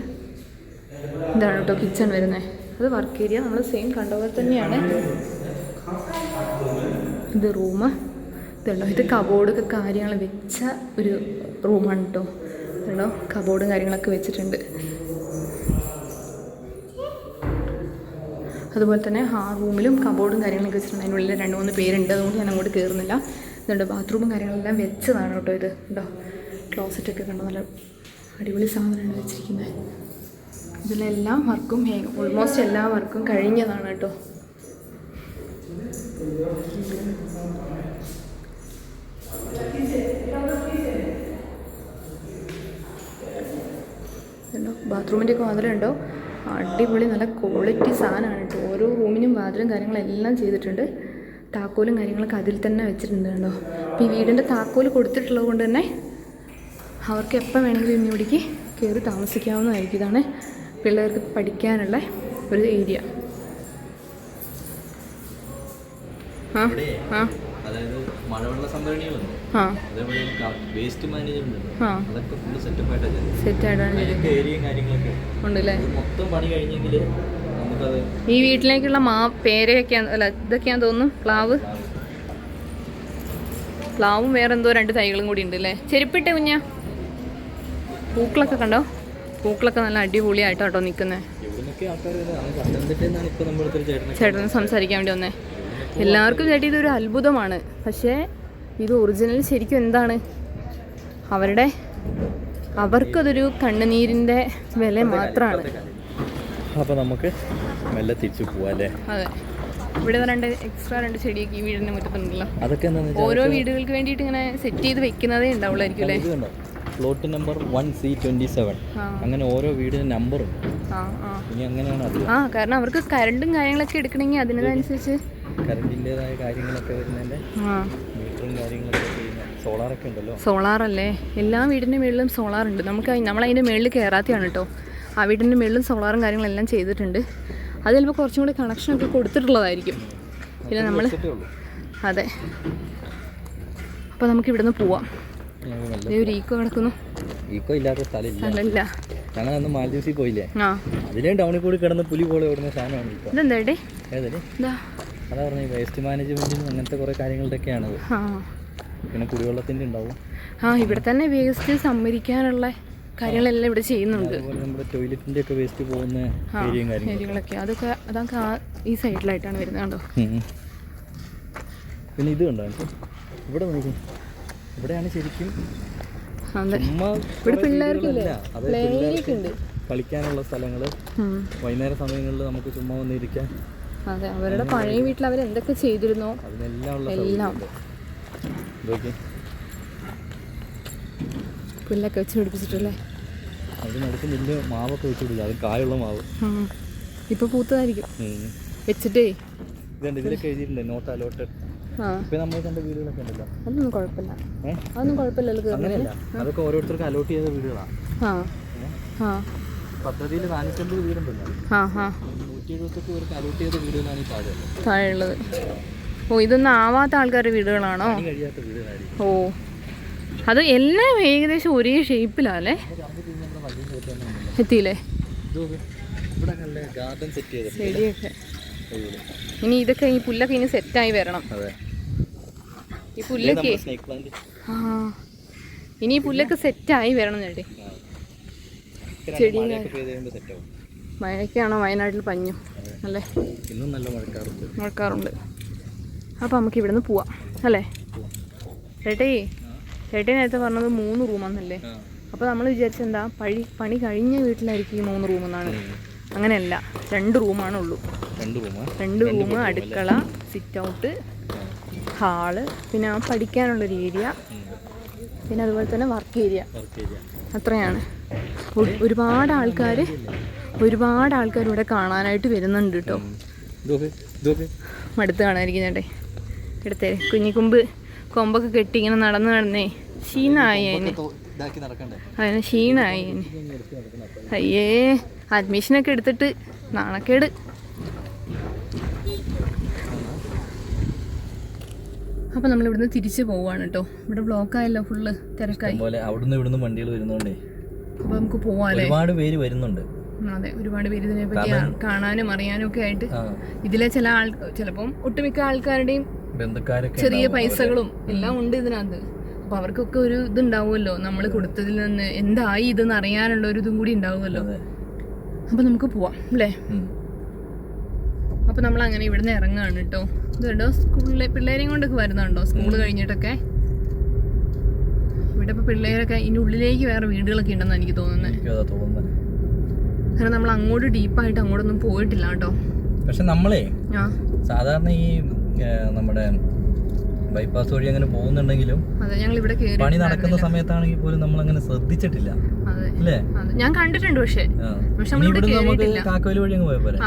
ഇതാണ് കേട്ടോ കിച്ചൺ വരുന്നത്. അത് വർക്ക് ഏരിയ നമ്മൾ സെയിം കണ്ട പോലെ തന്നെയാണ്. ഇത് റൂം, ഇതുണ്ടോ, ഇത് കബോർഡൊക്കെ കാര്യങ്ങൾ വെച്ച ഒരു റൂമാണ് കേട്ടോ. ഇതുണ്ടോ, കബോർഡും കാര്യങ്ങളൊക്കെ വെച്ചിട്ടുണ്ട്. അതുപോലെ തന്നെ ആ റൂമിലും കബോർഡും കാര്യങ്ങളൊക്കെ വെച്ചിട്ടുണ്ട്. അതിനുള്ളിൽ 2-3 പേരുണ്ട്, അതുകൊണ്ട് ഞാൻ അങ്ങോട്ട് കയറുന്നില്ല. ഇതുണ്ട് ബാത്റൂമും കാര്യങ്ങളെല്ലാം വെച്ചതാണ് കേട്ടോ. ഇത് ഉണ്ടോ, ക്ലോസറ്റൊക്കെ കണ്ടോ, നല്ല അടിപൊളി സാധനമാണ് വെച്ചിരിക്കുന്നത്. ഇതിലെല്ലാം വർക്കും ഓൾമോസ്റ്റ് എല്ലാ വർക്കും കഴിഞ്ഞതാണ് കേട്ടോ. ബാത്റൂമിൻ്റെ ഒക്കെ വാതിലുണ്ടോ, അടിപൊളി നല്ല ക്വാളിറ്റി സാധനമാണ് കേട്ടോ. ഓരോ റൂമിനും വാതിലും കാര്യങ്ങളെല്ലാം ചെയ്തിട്ടുണ്ട്. താക്കോലും കാര്യങ്ങളൊക്കെ അതിൽ തന്നെ വെച്ചിട്ടുണ്ട് കേട്ടോ. അപ്പോൾ ഈ വീടിൻ്റെ താക്കോൽ കൊടുത്തിട്ടുള്ളത് കൊണ്ട് തന്നെ അവർക്ക് എപ്പോൾ വേണമെങ്കിലും ഇന്നിവിടേക്ക് കയറി താമസിക്കാവുന്നതായിരിക്കും. ഇതാണ് പിള്ളേർക്ക് പഠിക്കാനുള്ള ഒരു ഏരിയ. അതായത് മഴവെള്ള സംഭരണികളുണ്ട്, അതേപോലെ വേസ്റ്റ് മാനേജ്മെന്റ് അതൊക്കെ ഫുള്ള് സെറ്റായിട്ടാണ് ഏരിയയും കാര്യങ്ങളൊക്കെ ഉണ്ടല്ലേ. മൊത്തം പണി കഴിഞ്ഞെങ്കിൽ നമുക്കത് ഈ വീട്ടിലേക്കുള്ള പേരയൊക്കെയാണ്, അല്ല ഇതൊക്കെയാന്ന് തോന്നുന്നു. പ്ലാവും വേറെ എന്തോ 2 തൈകളും കൂടി ഉണ്ട് അല്ലേ. ചെരുപ്പിട്ട കുഞ്ഞാ, പൂക്കളൊക്കെ കണ്ടോ, പൂക്കളൊക്കെ നല്ല അടിപൊളിയായിട്ടോ നിൽക്കുന്നത്. ചേട്ടന് സംസാരിക്കാൻ വേണ്ടി വന്നേ. എല്ലാവർക്കും ചേട്ടി ഇതൊരു അത്ഭുതമാണ്. പക്ഷേ ഇത് ഒറിജിനൽ ശരിക്കും എന്താണ്, അവർക്കതൊരു കണ്ണുനീരിൻ്റെ വില മാത്രമാണ്. അപ്പോൾ നമുക്ക് മെല്ലെ തിരിച്ചു പോവാല്ലേ. അതെ, ഇവിടെ 2 എക്സ്ട്രാ ചെടിയൊക്കെ ഈ വീടിൻ്റെ മുറ്റത്തുണ്ടല്ലോ. അതൊക്കെ ഓരോ വീടുകൾക്ക് വേണ്ടിയിട്ട് ഇങ്ങനെ സെറ്റ് ചെയ്ത് വെക്കുന്നതേ ഉണ്ടാവുള്ളായിരിക്കും അല്ലേ. പ്ലോട്ട് നമ്പർ 1C27, അങ്ങനെ ഓരോ വീടിന് നമ്പറും. ഇനി അങ്ങനെയാണ് അത്. കാരണം അവർക്ക് കറണ്ടും കാര്യങ്ങളൊക്കെ എടുക്കണമെങ്കിൽ അതിനനുസരിച്ച് കറണ്ടിൻ്റെതായ കാര്യങ്ങളൊക്കെ വരുന്നതിൻ്റെ മീറ്ററും കാര്യങ്ങളൊക്കെ ചെയ്യുന്ന സോളാറൊക്കെ ഉണ്ടല്ലോ. സോളാറല്ലേ, എല്ലാ വീടിൻ്റെ മുകളിലും സോളാറുണ്ട്. നമ്മളതിൻ്റെ മുകളിൽ കയറാത്തതാണ് കേട്ടോ. ആ വീടിൻ്റെ മുകളിലും സോളാറും കാര്യങ്ങളെല്ലാം ചെയ്തിട്ടുണ്ട്. അത് ചിലപ്പോൾ കുറച്ചും കൂടി കണക്ഷനൊക്കെ കൊടുത്തിട്ടുള്ളതായിരിക്കും. പിന്നെ നമ്മൾ അതെ. അപ്പോൾ നമുക്ക് ഇവിടുന്ന് പോവാം. ഒരു ഈക്കോ കിടക്കുന്നു. ഈക്കോ ഇല്ലാത്ത സ്ഥലമില്ല. ഞങ്ങൾ അന്ന് മാലദ്വീപ്സിൽ പോയില്ലേ, അതിലേം ടൗണിൽ കൂടി കിടന്ന് പുലി പോലെ ഓടുന്ന സാധനമാണ് ഇപ്പോൾ. ഇതെന്താ അതാ പറഞ്ഞ വേസ്റ്റ് മാനേജ്മെന്റിനും അങ്ങനത്തെ കുറേ കാര്യങ്ങളുടെയൊക്കെയാണത്. പിന്നെ കുടിവെള്ളത്തിൻ്റെ ഉണ്ടാവും. ഇവിടെ തന്നെ വേസ്റ്റ് സംഭരിക്കാനുള്ള കാര്യങ്ങളെല്ലാം ഇവിടെ ചെയ്യുന്നുണ്ട്. നമ്മുടെ ടോയ്ലറ്റിൻ്റെ ഒക്കെ വേസ്റ്റ് പോകുന്ന ഏരിയകളൊക്കെ അതൊക്കെ ഈ സൈഡിലായിട്ടാണ് വരുന്നത് കണ്ടോ. പിന്നെ ഇത് കണ്ടോ, ഇവിടെ നോക്കും, ഇവിടെയാണ് ശരിക്കും ഇവിടെ പിള്ളേർക്കില്ല, കളിക്കാനുള്ള സ്ഥലങ്ങൾ. വൈകുന്നേര സമയങ്ങളിൽ നമുക്ക് ചുമ്മാ വന്നിരിക്കാൻ. അതെ, അവരുടെ പഴയ വീട്ടിൽ അവർ എന്തൊക്കെ ചെയ്തിരുന്നോ എല്ലാം. പുല്ലൊക്കെ വെച്ച് പിടിപ്പിച്ചിട്ടല്ലേ. അതിനടുത്ത് വലിയ മാവൊക്കെ വെച്ച് പിടിച്ചു, അത് കായുള്ള മാവ്. ഇപ്പൊ പൂത്തതായിരിക്കും വെച്ചിട്ടേ. ഇതുണ്ട്, ഇതിലൊക്കെ എഴുതിയിട്ടുണ്ട് നോട്ട് അലോട്ടഡ്. ഇപ്പൊ നമ്മൾ കണ്ട വീടുകളൊക്കെ ഉണ്ടല്ലോ, അതൊന്നും കുഴപ്പമില്ല. അതൊന്നും കുഴപ്പമില്ലല്ലോ. അങ്ങനെയല്ല, അതൊക്കെ ഓരോരുത്തർക്ക് അലോട്ട് ചെയ്ത വീടുകളാണ്. പദ്ധതിയിൽ 450 വീടുണ്ടല്ലോ, 178 പേർക്ക് അലോട്ട് ചെയ്ത വീടുകളാണ് ഈ താഴെയുള്ളത്. ഓ, ഇതൊന്നും ആവാത്ത ആൾക്കാരുടെ വീടുകളാണോ? കഴിയാത്ത വീടുകളായിരിക്കും. ഓ, അത് എല്ലാം ഏകദേശം ഒരേ ഷേപ്പിലല്ലേ. എത്തിയില്ലേ ചെടിയൊക്കെ. ഇനി ഇതൊക്കെ ഈ പുല്ലൊക്കെ ഇനി സെറ്റായി വരണം. ഈ പുല്ലൊക്കെ ഇനി ഈ പുല്ലൊക്കെ സെറ്റായി വരണം ചേട്ടി. ചെടി മഴയൊക്കെയാണോ വയനാട്ടിൽ പഞ്ഞു അല്ലേ. മഴക്കാറുണ്ട്. അപ്പോൾ നമുക്ക് ഇവിടുന്ന് പോവാം അല്ലേ. ചേട്ടൻ നേരത്തെ പറഞ്ഞത് 3 റൂമാന്നല്ലേ. അപ്പോൾ നമ്മൾ വിചാരിച്ചെന്താ പണി കഴിഞ്ഞ വീട്ടിലായിരിക്കും ഈ 3 റൂമെന്നാണ്. അങ്ങനെയല്ല, 2 റൂമാണുള്ളൂ. 2 റൂം, അടുക്കള, സിറ്റ് ഔട്ട്, ഹാള്, പിന്നെ പഠിക്കാനുള്ളൊരു ഏരിയ, പിന്നെ അതുപോലെ തന്നെ വർക്ക് ഏരിയ. അത്രയാണ്. ഒരുപാട് ആൾക്കാർ ഇവിടെ കാണാനായിട്ട് വരുന്നുണ്ട് കേട്ടോ. മടുത്ത് കാണാതിരിക്കും ചേട്ടേ. എടുത്തേ കൊമ്പൊക്കെ കെട്ടി ഇങ്ങനെ നടന്നേ ക്ഷീണമായി അതിന് ക്ഷീണമായി. അയ്യേ, അഡ്മിഷനൊക്കെ എടുത്തിട്ട് നാണക്കേട്. അപ്പൊ നമ്മൾ ഇവിടുന്ന് തിരിച്ചു പോവാണ് കേട്ടോ. ഇവിടെ ബ്ലോക്ക് ആയല്ലോ, ഫുള്ള് തിരക്കായി. അവിടുന്ന് ഇവിടുന്ന് വണ്ടികൾ വരുന്നോണ്ടേ അപ്പൊ നമുക്ക് പോവാല്ലേ. ഒരുപാട് പേര് വരുന്നുണ്ട്. അതെ, ഒരുപാട് പേര് ഇതിനെ പറ്റി കാണാനും അറിയാനും ഒക്കെ ആയിട്ട്. ഇതിലെ ചിലപ്പം ഒട്ടുമിക്ക ആൾക്കാരുടെയും ചെറിയ പൈസകളും എല്ലാം ഉണ്ട് ഇതിനകത്ത്. അപ്പൊ അവർക്കൊക്കെ ഒരു ഇതുണ്ടാവുമല്ലോ, നമ്മൾ കൊടുത്തതിൽ നിന്ന് എന്തായി ഇതെന്ന് അറിയാനുള്ള ഒരു ഇതും കൂടി ഉണ്ടാവുമല്ലോ. അപ്പൊ നമുക്ക് പോവാം അല്ലേ. അപ്പൊ നമ്മൾ അങ്ങനെ ഇവിടുന്ന് ഇറങ്ങാണ് കേട്ടോ. ഇതുണ്ടോ, സ്കൂളിലെ പിള്ളേരെയും കൊണ്ടൊക്കെ വരുന്നുണ്ടോ സ്കൂള് കഴിഞ്ഞിട്ടൊക്കെ. ഇവിടെ ഇപ്പൊ പിള്ളേരൊക്കെ ഇതിന്റെ ഉള്ളിലേക്ക് വേറെ വീടുകളൊക്കെ ഉണ്ടെന്ന് എനിക്ക് തോന്നുന്നത്. കാരണം നമ്മൾ അങ്ങോട്ട് ഡീപ്പായിട്ട് അങ്ങോട്ടൊന്നും പോയിട്ടില്ല കേട്ടോ. പക്ഷെ നമ്മളെ സാധാരണ ഈ നമ്മുടെ ബൈപ്പാസ് വഴി അങ്ങനെ പോകുന്നുണ്ടെങ്കിലും പണി നടക്കുന്ന സമയത്താണെങ്കിൽ പോലും നമ്മൾ അങ്ങനെ ശ്രദ്ധിച്ചിട്ടില്ല. ഞാൻ കണ്ടിട്ടുണ്ട്. പക്ഷെ കാക്കോല് വഴി അങ്ങ് പോയപ്പോലെ.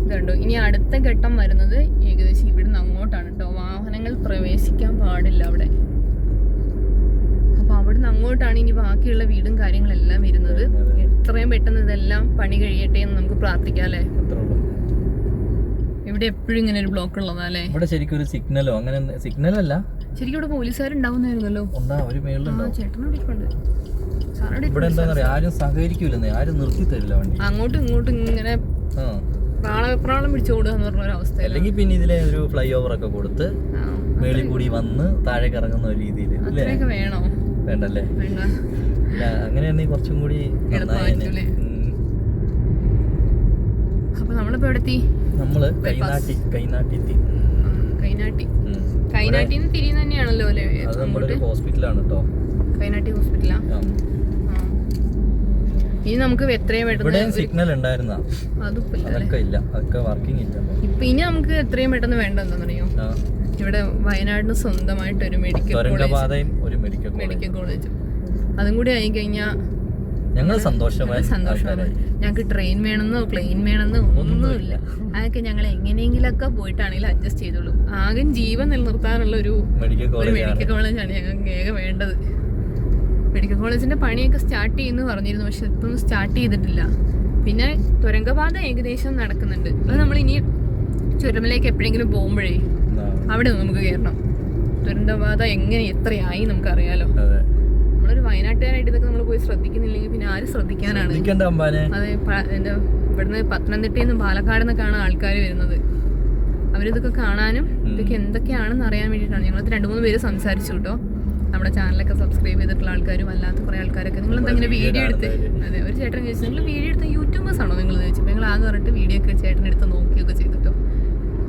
ഇതുണ്ടോ, ഇനി അടുത്ത ഘട്ടം വരുന്നത് ഏകദേശം ഇവിടുന്ന് അങ്ങോട്ടാണ് കേട്ടോ. വാഹനങ്ങൾ പ്രവേശിക്കാൻ പാടില്ല അവിടെ. അപ്പൊ അവിടുന്ന് അങ്ങോട്ടാണ് ഇനി ബാക്കിയുള്ള വീടും കാര്യങ്ങളെല്ലാം വരുന്നത്. എത്രയും പെട്ടെന്ന് ഇതെല്ലാം പണി കഴിയട്ടെ എന്ന് നമുക്ക് പ്രാർത്ഥിക്കാം അല്ലേ. ഇവിടെ എപ്പോഴും ഇങ്ങനെ ഒരു ബ്ലോക്ക് ഉള്ളതല്ലേ. ഇവിടെ ശരിക്കും ഒരു സിഗ്നലോ അങ്ങനെ സിഗ്നലല്ല, ശരിക്കും ഇവിടെ പോലീസുകാരുണ്ടാവുന്നായിരുന്നല്ലോ. ഇവിടെ എന്താ പറയാ, ആരും സഹകരിക്കൂലെന്നേ, ആരും നിർത്തി തരില്ല വണ്ടി. അങ്ങോട്ടും ഇങ്ങോട്ടും ഇങ്ങനെ പ്രാളം പിടിച്ചോടുക പറഞ്ഞ ഒരു അവസ്ഥ. അല്ലെങ്കിൽ പിന്നെ ഇതിലെ ഒരു ഫ്ലൈ ഓവർ ഒക്കെ കൊടുത്ത് മേളിൽ കൂടി വന്ന് താഴേക്ക് ഇറങ്ങുന്ന ഒരു രീതിയിൽ വേണോ? വേണ്ടല്ലേ. അങ്ങനെയാണെങ്കിൽ കുറച്ചും കൂടി അപ്പൊ നമ്മളിപ്പോ എവിടെ എത്തി? നമ്മള് കൈനാട്ടിന്ന് തിരിയുന്ന തന്നെയാണല്ലോ അല്ലേ. അത് നമ്മുടെ ഹോസ്പിറ്റലാണ് കേട്ടോ, കൈനാട്ടി ഹോസ്പിറ്റലാ. ഇനി നമുക്ക് എത്രയും പെട്ടെന്ന് സിഗ്നൽ ഉണ്ടായിരുന്ന അതൊക്കെ ഇല്ല, അതൊക്കെ വർക്കിംഗ് ഇല്ല. ഇപ്പൊ ഇനി നമുക്ക് എത്രയും പെട്ടെന്ന് വേണ്ട എന്താണെന്നറിയോ, ഇവിടെ വയനാടിന് സ്വന്തമായിട്ടൊരു മെഡിക്കൽ കോളേജ് അതും കൂടി ആയി കഴിഞ്ഞാൽ ഞങ്ങൾ സന്തോഷമാണ്. ഞങ്ങൾക്ക് ട്രെയിൻ വേണമെന്നോ പ്ലെയിൻ വേണമെന്നോ ഒന്നുമില്ല. അതൊക്കെ ഞങ്ങൾ എങ്ങനെയെങ്കിലൊക്കെ പോയിട്ടാണെങ്കിലും അഡ്ജസ്റ്റ് ചെയ്തോളൂ. ആകെ ജീവൻ നിലനിർത്താനുള്ള ഒരു മെഡിക്കൽ കോളേജാണ് ഞങ്ങൾക്ക് ഏക വേണ്ടത്. മെഡിക്കൽ കോളേജിന്റെ പണിയൊക്കെ സ്റ്റാർട്ട് ചെയ്യുന്നു പറഞ്ഞിരുന്നു, പക്ഷെ ഇപ്പം സ്റ്റാർട്ട് ചെയ്തിട്ടില്ല. പിന്നെ തുരങ്കപാത ഏകദേശം നടക്കുന്നുണ്ട്. അത് നമ്മൾ ഇനി ചുരമലേക്ക് എപ്പോഴെങ്കിലും പോകുമ്പോഴേ അവിടെ നമുക്ക് കയറണം. തുരങ്കപാത എങ്ങനെ എത്രയായി നമുക്കറിയാലോ. നമ്മളൊരു വയനാട്ടുകാരായിട്ട് ഇതൊക്കെ നമ്മൾ പോയി ശ്രദ്ധിക്കുന്നില്ലെങ്കിൽ പിന്നെ ആര് ശ്രദ്ധിക്കാനാണ്. അതെ, ഇവിടുന്ന് പത്തനംതിട്ടയിൽ നിന്നും പാലക്കാട് നിന്നൊക്കെയാണ് ആൾക്കാർ വരുന്നത്. അവരിതൊക്കെ കാണാനും ഇതൊക്കെ എന്തൊക്കെയാണെന്ന് അറിയാൻ വേണ്ടിയിട്ടാണ്. ഞങ്ങൾ 2-3 പേര് സംസാരിച്ചു കേട്ടോ. നമ്മുടെ ചാനലൊക്കെ സബ്സ്ക്രൈബ് ചെയ്തിട്ടുള്ള ആൾക്കാരും അല്ലാത്ത കുറേ ആൾക്കാരൊക്കെ നിങ്ങൾ എന്താ ഇങ്ങനെ വീഡിയോ എടുത്ത്. അതെ, ഒരു ചേട്ടൻ ചോദിച്ചു നിങ്ങൾ വീഡിയോ എടുത്ത യൂട്യൂബേഴ്സ് ആണോ നിങ്ങൾ ചോദിച്ചപ്പോൾ ഞങ്ങൾ ആകെ പറഞ്ഞിട്ട് വീഡിയോ ഒക്കെ ചേട്ടനെടുത്ത് നോക്കിയൊക്കെ ചെയ്തിട്ടോ.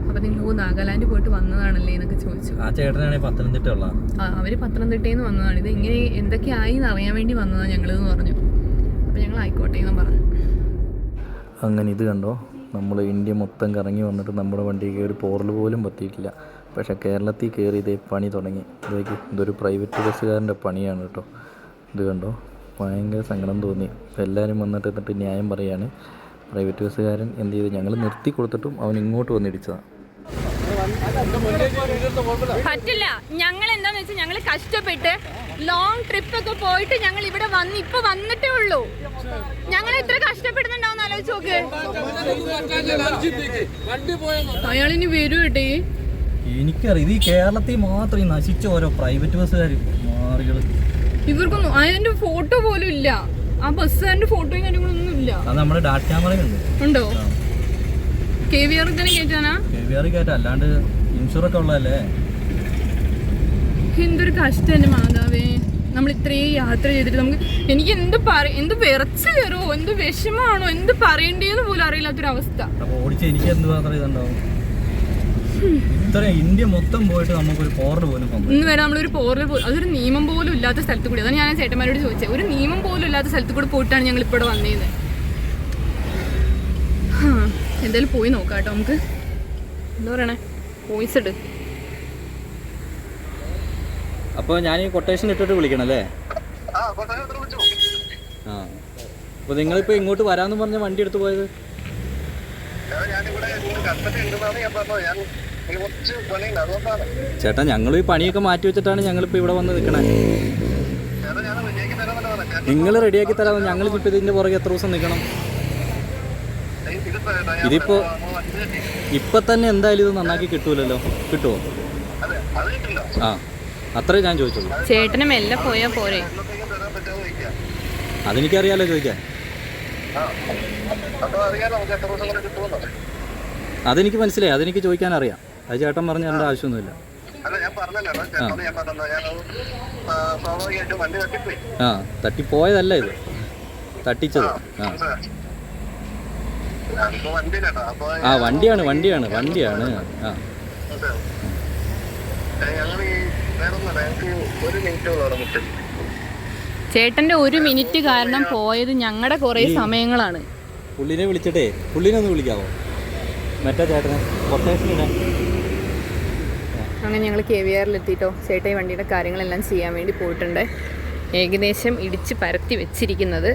അപ്പൊ നിങ്ങൾ നാഗാലാൻഡ് പോയിട്ട് വന്നതാണല്ലേ എന്നൊക്കെ ചോദിച്ചു. അവര് പത്തനംതിട്ടയിൽ നിന്ന് വന്നതാണ്. ഇത് ഇങ്ങനെ എന്തൊക്കെയായി എന്ന് അറിയാൻ വേണ്ടി വന്നതാണ് ഞങ്ങളെന്ന് പറഞ്ഞു. അപ്പൊ ഞങ്ങൾ ആയിക്കോട്ടെ എന്ന് പറഞ്ഞു. അങ്ങനെ ഇത് കണ്ടോ, നമ്മൾ ഇന്ത്യ മൊത്തം കറങ്ങി വന്നിട്ട് നമ്മുടെ വണ്ടിക്ക് ഒരു പോറൽ പോലും പറ്റിയിട്ടില്ല. പക്ഷേ കേരളത്തിൽ കയറി ഇതേ പണി തുടങ്ങി. ഇതൊരു പ്രൈവറ്റ് ബസ്സുകാരൻ്റെ പണിയാണ് കേട്ടോ. ഇത് കണ്ടോ, ഭയങ്കര സങ്കടം തോന്നി. എല്ലാവരും എന്നിട്ട് ന്യായം പറയാണ്. പ്രൈവറ്റ് ബസ്സുകാരൻ എന്ത് ചെയ്ത്, ഞങ്ങൾ നിർത്തി കൊടുത്തിട്ടും അവൻ ഇങ്ങോട്ട് വന്നിടിച്ചതാണ്. പറ്റില്ല. ഞങ്ങൾ എന്താന്ന് വെച്ചാൽ ഞങ്ങൾ കഷ്ടപ്പെട്ട് ലോങ് ട്രിപ്പ് ഒക്കെ പോയിട്ട് ഞങ്ങൾ ഇവിടെ ഇപ്പൊ വന്നിട്ടേ ഉള്ളൂ. ഞങ്ങൾ ഇത്ര കഷ്ടപ്പെടുന്നുണ്ടാവും ആലോചിച്ച് നോക്ക്. അയാളിനി വരൂ കേട്ടേ. എനിക്കറിയാം, ഇത് ഈ കേരളത്തിൽ മാത്രം ഈ നശിച്ച ഓരോ പ്രൈവറ്റ് ബസ്സുകാർ മാറികൾ. ഇവർക്കൊന്നും അതിന്റെ ഫോട്ടോ പോലും ഇല്ല. ആ ബസ്സുകാരന്റെ ഫോട്ടോയും കാര്യങ്ങളൊന്നും ഇല്ല. അത് നമ്മുടെ ഡാറ്റ ക്യാമറയുണ്ട്. ഉണ്ടോ? KVR തന്നെ കയറ്റാനാ? KVR കയറ്റാ, അല്ലാണ്ട് ഇൻഷുറൊക്കെ ഉള്ളതല്ലേ. എന്തൊരു കഷ്ടം എന്റെ മാതാവേ. നമ്മൾ ഇത്രയും യാത്ര ചെയ്തിട്ട് എനിക്ക് എന്ത് വിറച്ച് കയറോ, എന്ത് വിഷമാണോ, എന്ത് പറയേണ്ടതെന്ന് പോലും അറിയില്ലാത്തൊരവസ്ഥ. ഓടിച്ച് എനിക്ക് എന്ത് മാത്രം ഇതുണ്ടാവും. ഇത്ര ഇന്ത്യ മൊത്തം പോയിട്ട് നമുക്കൊരു പോറൽ പോലും ഇന്ന് വരെ നമ്മളൊരു പോറൽ പോലും, അതൊരു നിയമം പോലും ഇല്ലാത്ത സ്ഥലത്ത് കൂടി. അതാണ് ഞാൻ ചേട്ടന്മാരോട് ചോദിച്ചത്. ഒരു നിയമം പോലും ഇല്ലാത്ത സ്ഥലത്ത് കൂടെ പോയിട്ടാണ് ഞങ്ങൾ ഇപ്പോൾ ഇവിടെ വന്നത്. എന്തായാലും പോയി നോക്കാം കേട്ടോ. നമുക്ക് എന്താ പറയണേ, വോയിസ് ഇട്. അപ്പോൾ ഞാൻ ഈ കൊട്ടേഷൻ ഇട്ടിട്ട് വിളിക്കണം അല്ലേ? ആ, അപ്പോൾ നിങ്ങളിപ്പോൾ ഇങ്ങോട്ട് വരാമെന്ന് പറഞ്ഞ വണ്ടി എടുത്ത് പോയത്? ചേട്ടാ, ഞങ്ങൾ ഈ പണിയൊക്കെ മാറ്റി വെച്ചിട്ടാണ് ഞങ്ങളിപ്പോൾ ഇവിടെ വന്ന് നിൽക്കണേ. നിങ്ങൾ റെഡിയാക്കി തരാമോ? ഞങ്ങളിപ്പോൾ ഇതിൻ്റെ പുറകെ എത്ര ദിവസം നിൽക്കണം? ഇതിപ്പോൾ ഇപ്പം തന്നെ എന്തായാലും ഇത് നന്നാക്കി കിട്ടൂലല്ലോ. കിട്ടുമോ? ആ, അത്രേ ഞാൻ ചോദിച്ചുള്ളൂ. ചേട്ടന് മെല്ലെ പോയാൽ പോരെ? അതെനിക്കറിയാലോ ചോദിക്കാൻ. അതെനിക്ക് മനസ്സിലായി, അതെനിക്ക് ചോദിക്കാൻ അറിയാം. അത് ചേട്ടൻ പറഞ്ഞ എൻ്റെ ആവശ്യമൊന്നുമില്ല. ആ, തട്ടിപ്പോയതല്ല ഇത്, തട്ടിച്ചത്. ആ, വണ്ടിയാണ് വണ്ടിയാണ് വണ്ടിയാണ്. ആ, ചേട്ടന്റെ 1 മിനിറ്റ് കാരണം പോയത് ഞങ്ങളുടെ കുറേ സമയങ്ങളാണ്. പുള്ളിനെ വിളിച്ചിട്ടേ, പുള്ളിനെ ഒന്ന് വിളിക്കാവോ? മറ്റേ ചേട്ടനെ കൊട്ടേഷനിടാൻ. അങ്ങനെ ഞങ്ങൾ KVR എത്തിയിട്ടോ. ചേട്ടാ ഈ വണ്ടിയുടെ കാര്യങ്ങളെല്ലാം ചെയ്യാൻ വേണ്ടി പോയിട്ടുണ്ട്. ഏകദേശം ഇടിച്ച് പരത്തി വെച്ചിരിക്കുന്നത്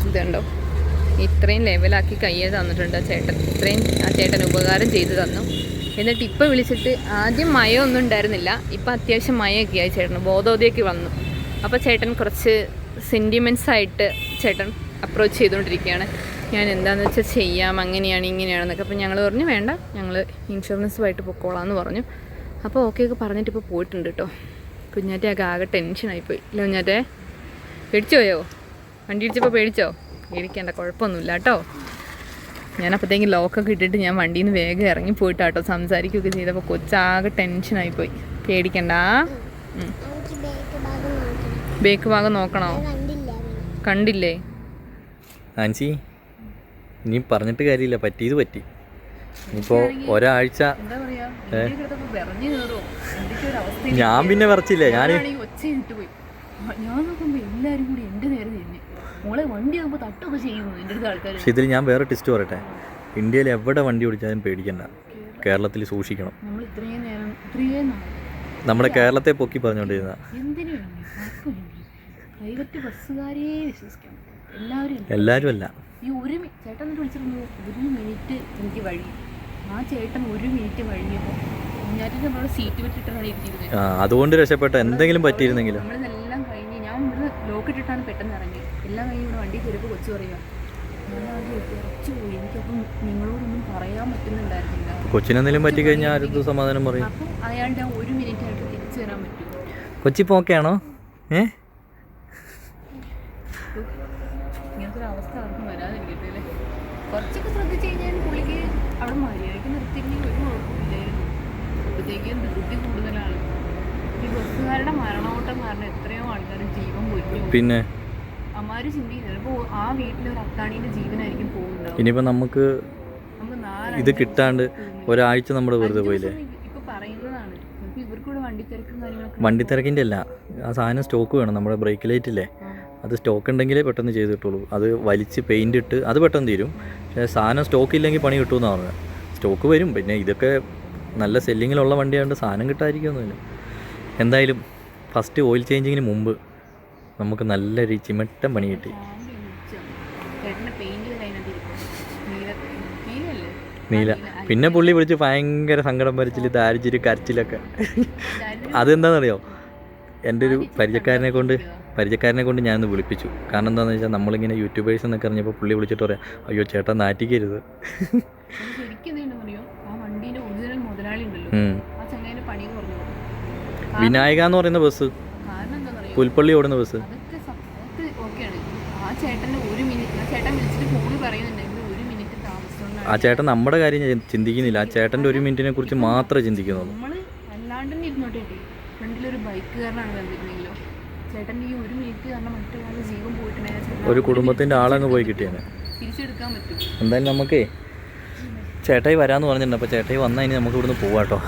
ഇതുണ്ടോ, ഇത്രയും ലെവലാക്കി കയ്യിൽ തന്നിട്ടുണ്ട് ചേട്ടൻ. ഇത്രയും ആ ചേട്ടൻ ഉപകാരം ചെയ്തു തന്നു. എന്നിട്ട് ഇപ്പോൾ വിളിച്ചിട്ട് ആദ്യം മയമൊന്നും ഉണ്ടായിരുന്നില്ല, ഇപ്പം അത്യാവശ്യം മയമൊക്കെ ആയി. ചേട്ടന് ബോധോദയൊക്കെ വന്നു. അപ്പോൾ ചേട്ടൻ കുറച്ച് സെൻറ്റിമെൻറ്റ്സ് ആയിട്ട് ചേട്ടൻ അപ്രോച്ച് ചെയ്തുകൊണ്ടിരിക്കുകയാണ്. ഞാൻ എന്താണെന്ന് വെച്ചാൽ ചെയ്യാം, അങ്ങനെയാണ് ഇങ്ങനെയാണെന്നൊക്കെ. അപ്പോൾ ഞങ്ങൾ പറഞ്ഞു വേണ്ട, ഞങ്ങൾ ഇൻഷുറൻസുമായിട്ട് പൊക്കോളാമെന്ന് പറഞ്ഞു. അപ്പോൾ ഓക്കെ ഒക്കെ പറഞ്ഞിട്ട് ഇപ്പോൾ പോയിട്ടുണ്ട് കേട്ടോ. കുഞ്ഞാറ്റയൊക്കെ ആകെ ടെൻഷനായിപ്പോയി. ഇല്ല കുഞ്ഞാറ്റെ, പേടിച്ചു പോയോ? വണ്ടി ഇടിച്ചപ്പോൾ പേടിച്ചോ? പേടിക്കേണ്ട, കുഴപ്പമൊന്നുമില്ല കേട്ടോ. ഞാനപ്പോഴത്തേക്കും ലോക്കൊക്കെ ഇട്ടിട്ട് ഞാൻ വണ്ടിയിൽ നിന്ന് വേഗം ഇറങ്ങി പോയിട്ടാട്ടോ സംസാരിക്കുകയൊക്കെ ചെയ്തപ്പോൾ കൊച്ചാകെ ടെൻഷനായിപ്പോയി. പേടിക്കണ്ട. ബേക്ക് ഭാഗം നോക്കണോ? കണ്ടില്ലേ ആൻസി? ഇനി പറഞ്ഞിട്ട് കാര്യമില്ല, പറ്റിയത് പറ്റി. ഇപ്പോൾ ഒരാഴ്ച ഞാൻ പിന്നെ വിറച്ചില്ലേ. ഞാൻ നോക്കുമ്പോൾ എല്ലാവരും കൂടി എൻ്റെ നേരെ തിരിഞ്ഞ് മോളെ വണ്ടി ആകുമ്പോൾ തട്ടൊക്കെ ചെയ്യുന്നു എൻ്റെ അടുത്ത് ആൾക്കാർ. പക്ഷെ ഇതിൽ ഞാൻ വേറെ ടെസ്റ്റ് പറയട്ടെ, ഇന്ത്യയിൽ എവിടെ വണ്ടി ഓടിച്ചാലും പേടിക്കണ്ട, കേരളത്തിൽ സൂക്ഷിക്കണം. നമ്മൾ ഇത്രയും നേരം നമ്മുടെ കേരളത്തെ പൊക്കി പറഞ്ഞുകൊണ്ടിരുന്ന എന്തിനു വേണ്ടി പ്രൈവറ്റ് ബസ്സുകാരെ വിശ്വസിക്കണം. എല്ലാവരും അല്ല. ഈ ചേട്ടൻ വിളിച്ചിരുന്നു 1 മിനിറ്റ് എനിക്ക് വഴി. ആ ചേട്ടൻ 1 മിനിറ്റ് വഴിയപ്പോൾ കുഞ്ഞാറ്റിൻ്റെ നമ്മളോട് സീറ്റ് വിട്ടിട്ടാണ് ഇരുത്തിയിരുന്നത്. അതുകൊണ്ട് രക്ഷപ്പെട്ട. എന്തെങ്കിലും പറ്റിയിരുന്നെങ്കിലും നമ്മളിതെല്ലാം കഴിഞ്ഞ് ഞാൻ ഇവിടെ ലോക്ക് ഇട്ടിട്ടാണ് പെട്ടെന്ന് ഇറങ്ങി. എല്ലാം കഴിഞ്ഞ് ഇവിടെ വണ്ടി കയറിയപ്പോൾ കൊച്ചു പറയുക കുറച്ച് പോയി. എനിക്കപ്പം നിങ്ങളോടൊന്നും പറയാൻ പറ്റുന്നുണ്ടായിരുന്നില്ല. കൊച്ചിനെന്തെങ്കിലും പറ്റിക്കഴിഞ്ഞാൽ ആരും സമാധാനം പറയും. അപ്പം അയാളുടെ 1 മിനിറ്റ് ആയിട്ട് തിരിച്ചു തരാൻ പറ്റുമോ? കൊച്ചിപ്പോൾ ഓക്കെ ആണോ? ഇങ്ങനത്തെ ഒരു അവസ്ഥ ആർക്കും വരാതിരിക്കട്ടെ അല്ലേ. കുറച്ചൊക്കെ ശ്രദ്ധിച്ച് കഴിഞ്ഞാൽ പുള്ളിക്ക് അവിടെ മര്യാദയ്ക്ക് നിർത്തിയിരുന്നെങ്കിൽ ഒരു കുഴപ്പമില്ലായിരുന്നു. അപ്പോഴത്തേക്കും ധൃതി കൂടുതലാണ്. ഈ ബസ്സുകാരുടെ മരണോട്ടം കാരണം എത്രയോ ആൾക്കാർ ജീവൻ പോയി. പിന്നെ അമ്മാര് ചിന്തിക്കുന്നത് ചിലപ്പോൾ ആ വീട്ടിലൊരു അത്താണീൻ്റെ ജീവനായിരിക്കും പോകുന്നുണ്ടാവും. ഇനിയിപ്പോൾ നമുക്ക് ഇത് കിട്ടാണ്ട് ഒരാഴ്ച നമ്മുടെ വെറുതെ പോയില്ലേ. ഇപ്പൊ പറയുന്നതാണ് ഇവർക്കൂടെ വണ്ടിത്തിരക്കും കാര്യങ്ങളൊക്കെ. വണ്ടിത്തിരക്കിൻ്റെ അല്ല, ആ സാധനം സ്റ്റോക്ക് വേണം. നമ്മുടെ ബ്രേക്ക് ലൈറ്റ് ഇല്ലേ, അത് സ്റ്റോക്ക് ഉണ്ടെങ്കിലേ പെട്ടെന്ന് ചെയ്ത് കിട്ടുള്ളൂ. അത് വലിച്ച് പെയിൻ്റ് ഇട്ട് അത് പെട്ടെന്ന് തീരും. പക്ഷേ സാധനം സ്റ്റോക്ക് ഇല്ലെങ്കിൽ പണി കിട്ടുമെന്നാണ് പറഞ്ഞത്. സ്റ്റോക്ക് വരും. പിന്നെ ഇതൊക്കെ നല്ല സെല്ലിങ്ങിലുള്ള വണ്ടിയായതുകൊണ്ട് സാധനം കിട്ടാതിരിക്കുമൊന്നുമില്ല. എന്തായാലും ഫസ്റ്റ് ഓയിൽ ചേഞ്ചിങ്ങിന് മുമ്പ് നമുക്ക് നല്ലൊരു ചിമട്ടം പണി കിട്ടി. നീല പിന്നെ പുള്ളി വിളിച്ച് ഭയങ്കര സങ്കടം വരച്ചിൽ, ദാരിദ്ര്യ കരച്ചിലൊക്കെ. അതെന്താണെന്നറിയോ, എൻ്റെ ഒരു പരിചയക്കാരനെ കൊണ്ട് ഞാനൊന്ന് വിളിപ്പിച്ചു. കാരണം എന്താണെന്ന് വെച്ചാൽ നമ്മളിങ്ങനെ യൂട്യൂബേഴ്സ് എന്നൊക്കെ അറിഞ്ഞപ്പോൾ പുള്ളി വിളിച്ചിട്ട് പറയാം, അയ്യോ ചേട്ടാ നാറ്റിക്കരുത്. വിനായക എന്ന് പറയുന്ന ബസ്, പുൽപ്പള്ളി ഓടുന്ന ബസ്. ആ ചേട്ടൻ നമ്മുടെ കാര്യം ചിന്തിക്കുന്നില്ല. ആ ചേട്ടൻ്റെ 1 മിനിറ്റിനെ കുറിച്ച് മാത്രമേ ചിന്തിക്കുന്നുള്ളൂ. ഒരു കുടുംബത്തിൻ്റെ ആളങ്ങ് പോയി കിട്ടിയാണ്. എന്തായാലും നമുക്കേ ചേട്ടായി വരാമെന്ന് പറഞ്ഞിട്ടുണ്ട്. അപ്പോൾ ചേട്ടായി വന്നാൽ ഇനി നമുക്ക് ഇവിടുന്ന് പോവാം കേട്ടോ.